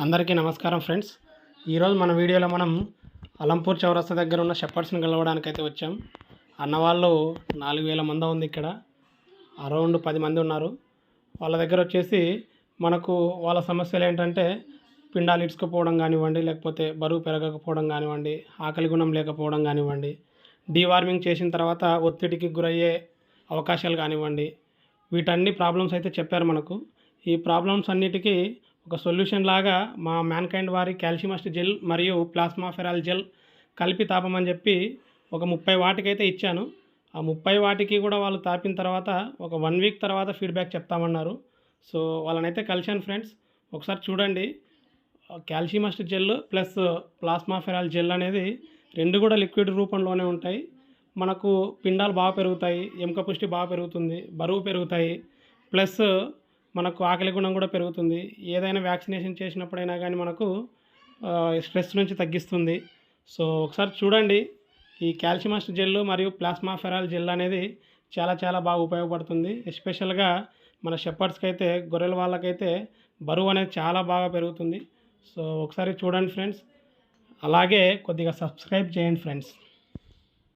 అందరికీ నమస్కారం ఫ్రెండ్స్. ఈరోజు మన వీడియోలో మనం అలంపూర్ చౌరస్తా దగ్గర ఉన్న షెపర్డ్స్ని కలవడానికి అయితే వచ్చాం. అన్నవాళ్ళు 4000 మంది ఉంది. ఇక్కడ అరౌండ్ 10 మంది ఉన్నారు. వాళ్ళ దగ్గర వచ్చేసి మనకు వాళ్ళ సమస్యలు ఏంటంటే పిండాలు ఇడ్చుకుపోవడం కానివ్వండి, లేకపోతే బరువు పెరగకపోవడం కానివ్వండి, ఆకలి గుణం లేకపోవడం కానివ్వండి, డీవార్మింగ్ చేసిన తర్వాత ఒత్తిడికి గురయ్యే అవకాశాలు కానివ్వండి, వీటన్ని ప్రాబ్లమ్స్ అయితే చెప్పారు మనకు. ఈ ప్రాబ్లమ్స్ అన్నిటికీ ఒక సొల్యూషన్ లాగా మా మ్యాన్కైండ్ వారి కాల్షియమస్ట్ జెల్ మరియు ప్లాస్మా ఫెరాల్ జెల్ కలిపి తాపమని చెప్పి ఒక 30 వాటికైతే ఇచ్చాను. ఆ 30 వాటికి కూడా వాళ్ళు తాపిన తర్వాత ఒక 1 వీక్ తర్వాత ఫీడ్బ్యాక్ చెప్తామన్నారు. సో వాళ్ళనైతే కలిశాను ఫ్రెండ్స్. ఒకసారి చూడండి. కాల్షియమస్ట్ జెల్ ప్లస్ ప్లాస్మా ఫెరాల్ జెల్ అనేది రెండు కూడా లిక్విడ్ రూపంలోనే ఉంటాయి. మనకు పిండాలు బాగా పెరుగుతాయి, ఎముక పుష్టి బాగా పెరుగుతుంది, బరువు పెరుగుతాయి, ప్లస్ మనకు ఆకలి గుణం కూడా పెరుగుతుంది. ఏదైనా వ్యాక్సినేషన్ చేసినప్పుడైనా కానీ మనకు స్ట్రెస్ నుంచి తగ్గిస్తుంది. సో ఒకసారి చూడండి. ఈ కాల్షియమస్ట్ జెల్ మరియు ప్లాస్మా ఫెరాల్ జెల్ అనేది చాలా బాగా ఉపయోగపడుతుంది. ఎస్పెషల్గా మన షెపర్డ్స్కి అయితే, గొర్రెల వాళ్ళకైతే బరువు అనేది చాలా బాగా పెరుగుతుంది. సో ఒకసారి చూడండి ఫ్రెండ్స్. అలాగే కొద్దిగా సబ్స్క్రైబ్ చేయండి ఫ్రెండ్స్.